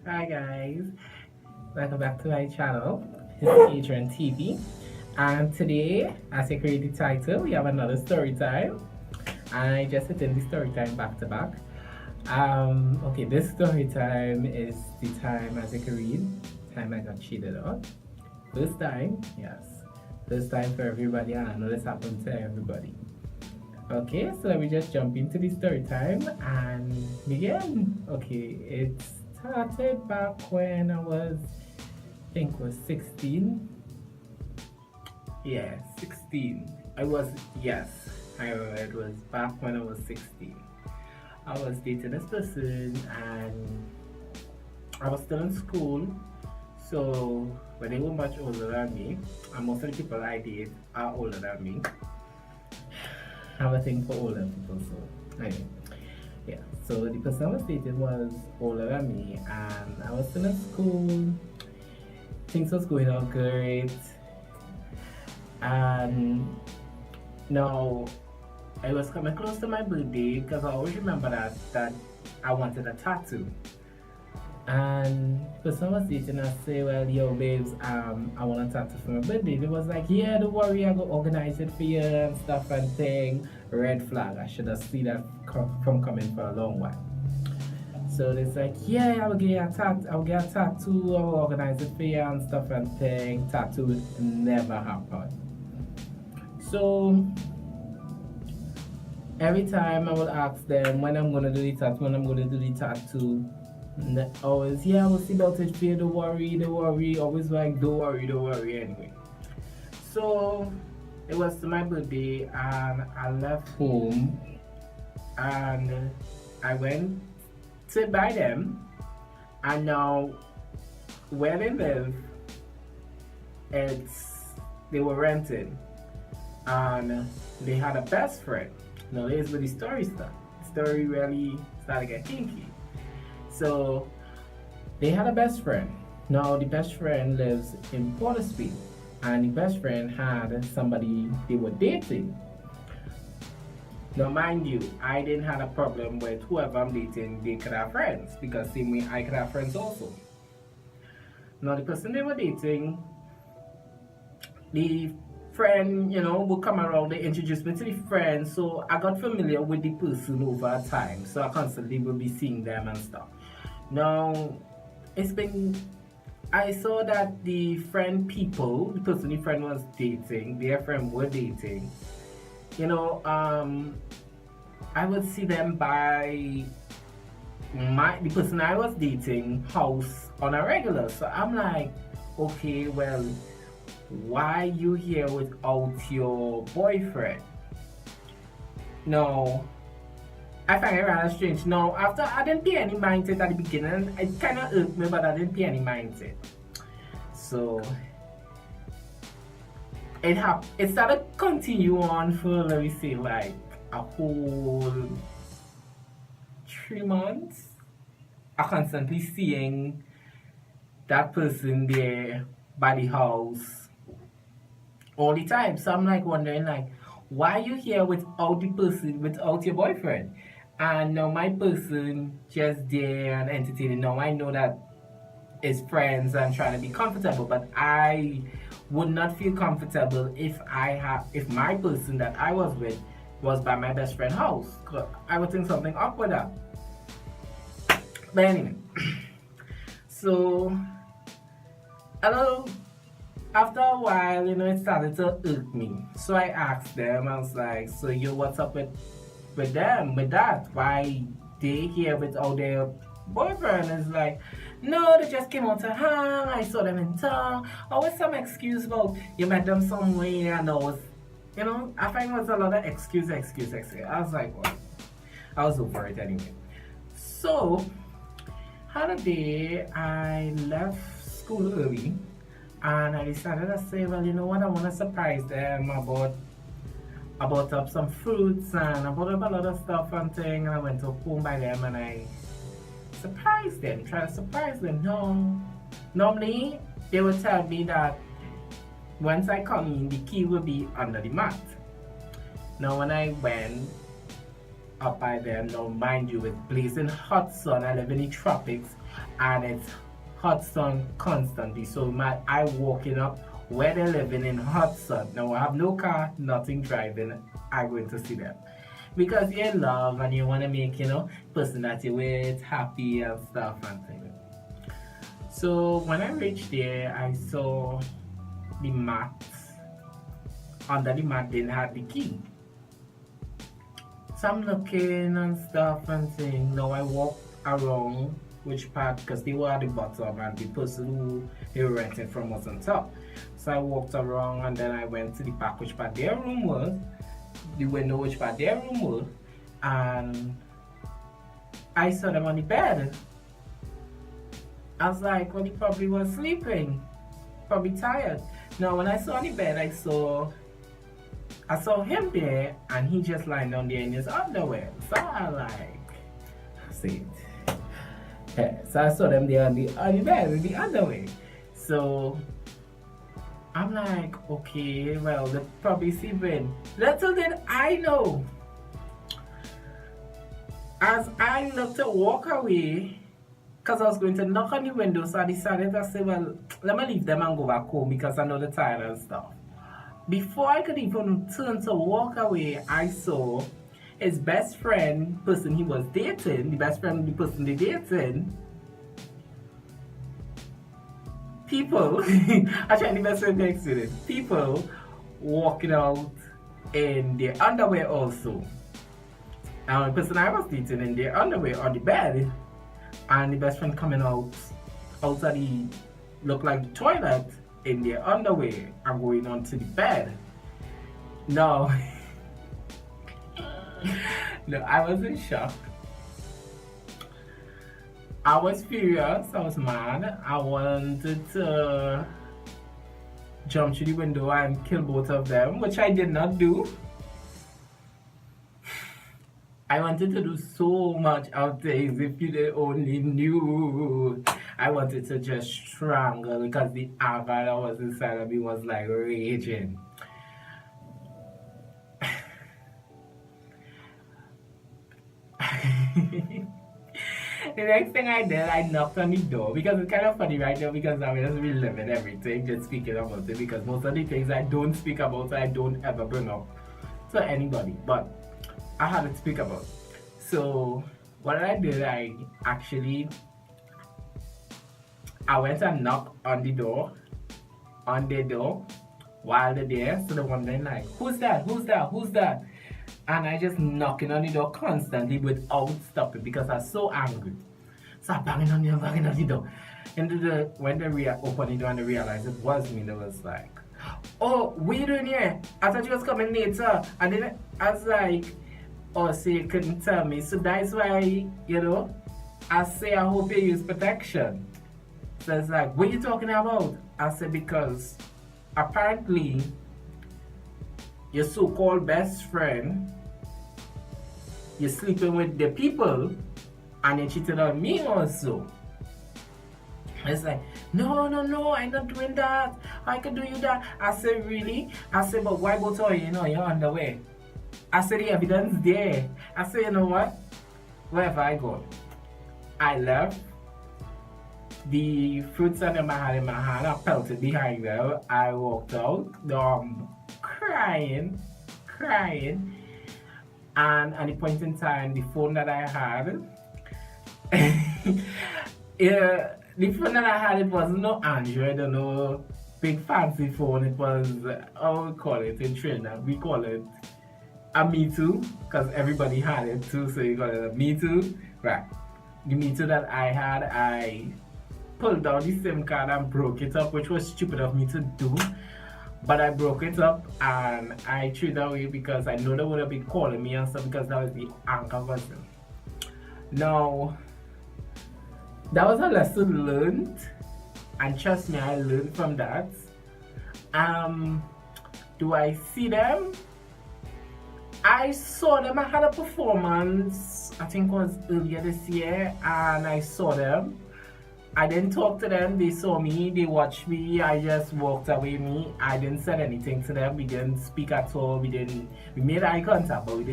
Hi guys, welcome back to my channel. It's Adrian TV, and today, as you create the title, we have another story time. I just attend the story time back to back. Okay, this story time is the time, as you can read, time I got cheated on. First time, yes, first time for everybody, and I know this happened to everybody. Okay, so let me just jump into the story time and begin. Okay, it started back when I was, I think, was 16. Yeah, 16. I was, yes, I remember it was back when I was 16. I was dating this person and I was still in school. So when they were much older than me, and most of the people I date are older than me. I have a thing for older people, so anyway. Yeah, so the person I was dating was older than me, and I was still in school. Things was going on great, and now I was coming close to my birthday because I always remember that I wanted a tattoo. And the person I was dating, I say, well, yo, babes, I want a tattoo for my birthday. They was like, yeah, don't worry, I go organize it for you and stuff and thing. Red flag. I should have seen that from coming for a long while. So it's like, yeah, I'll get a tattoo, I'll organize it for you and stuff and thing. Tattoo never happened. So every time I would ask them when I'm gonna do the tattoo, and always, yeah, we'll see about it for you, don't worry. Always like, don't worry anyway. So it was my birthday and I left home and I went to buy them, and now where they live, it's they were rented and they had a best friend. Now here's where the story started. The story really started to get kinky. So they had a best friend. Now the best friend lives in Port of Spain, and the best friend had somebody they were dating. Now, mind you, I didn't have a problem with whoever I'm dating, they could have friends, because same way I could have friends also. Now, the person they were dating, the friend, would come around, they introduced me to the friend, so I got familiar with the person over time, so I constantly will be seeing them and stuff. Now, I saw that the friend people, the person the friend was dating, their friend were dating, you know, I would see them by the person I was dating house on a regular. So I'm like, okay, well, why you here without your boyfriend? No, I find it rather strange. Now, after I didn't pay any mind to it at the beginning, it kind of irked me, but I didn't pay any mind to it. So it started continue on for, let me say, like a whole 3 months. I constantly seeing that person there by the house all the time. So I'm like wondering, like, why you here without the person, without your boyfriend? And now my person just there and entertaining. Now I know that it's friends and trying to be comfortable, but I would not feel comfortable if my person that I was with was by my best friend house. I would think something up with that. But anyway, so I don't know, after a while, it started to irk me. So I asked them, I was like, so yo, what's up with them, with that? Why they here without their boyfriend? Is like, no, they just came out to hang. I saw them in town. Always some excuse about you met them somewhere, and I was, I find it was a lot of excuse. I was like, well, I was over it anyway. So, had a day I left school early, and I decided to say, well, you know what, I want to surprise them about up some fruits and about a lot of stuff and thing, and I went to home by them and I try to surprise them. No, normally they would tell me that once I come in, the key will be under the mat. Now when I went up by them, now mind you, with blazing hot sun, I live in the tropics, and it's hot sun constantly. So my I walking up where they're living in hot sun. Now I have no car, nothing driving. I'm going to see them because you're in love and you want to make person that you're with happy and stuff and things. So when I reached there, I saw the mat. Under the mat, they had the key. So I'm looking and stuff and saying, now I walk around which part, because they were at the bottom and the person who they were renting from was on top. So I walked around and then I went to the back, which part their room was, the window, which part their room was, and I saw them on the bed. I was like, well, he probably was sleeping, probably tired. Now, when I saw on the bed, I saw him there, and he just lying down there in his underwear. So I see it. Yeah, so I saw them there on the bed with the underwear. So I'm like, okay, well, they're probably sleeping. Little did I know, as I looked to walk away, because I was going to knock on the window, so I decided to say, well, let me leave them and go back home because I know they're tired and stuff. Before I could even turn to walk away, I saw his best friend, person he was dating, the best friend, the person they dated, people, actually the best friend next to it, people walking out in their underwear also. And the person I was dating in their underwear on the bed, and the best friend coming outside the, look like the toilet in their underwear and going onto the bed. No, no, I was in shock. I was furious, I was mad. I wanted to jump through the window and kill both of them, which I did not do. I wanted to do so much of things. If you only knew, I wanted to just strangle because the anger that was inside of me was like raging. The next thing I did, I knocked on the door, because it's kind of funny right now because I'm just reliving everything, just speaking about it, because most of the things I don't speak about, I don't ever bring up to anybody, but I had to speak about. So what I did, I went and knocked on the door, while they're there. So they're wondering like, who's that? And I just knocking on the door constantly without stopping because I was so angry. So I'm banging on the door. And when they opened the door and they realized it was me, they was like, oh, what are you doing here? I thought you was coming later. And then I was like, oh, so you couldn't tell me. So that's why, I say I hope you use protection. So it's like, what are you talking about? I said, because apparently your so-called best friend, you're sleeping with the people and you cheated on me also. It's like, no, I'm not doing that. I can do you that. I said, really? I said, but why go to your underwear? I said, the evidence there. I said, you know what? Wherever I go, I left the fruits and them I had in my hand. I pelted behind them. I walked out, crying. And at the point in time, the phone that I had, the phone that I had, it wasn't no Android or no big fancy phone. It was, how we call it in Trinidad, we call it a Me Too, because everybody had it too, so you call it a Me Too. Right. The Me Too that I had, I pulled down the SIM card and broke it up, which was stupid of me to do. But I broke it up and I threw it away because I know they would have been calling me and stuff, because that was the anchor version. Now, that was a lesson learned, and trust me, I learned from that. Do I see them? I saw them. I had a performance, I think it was earlier this year, and I saw them. I didn't talk to them. They saw me, they watched me. I just walked away. I didn't say anything to them. We didn't speak at all. We made eye contact, but we didn't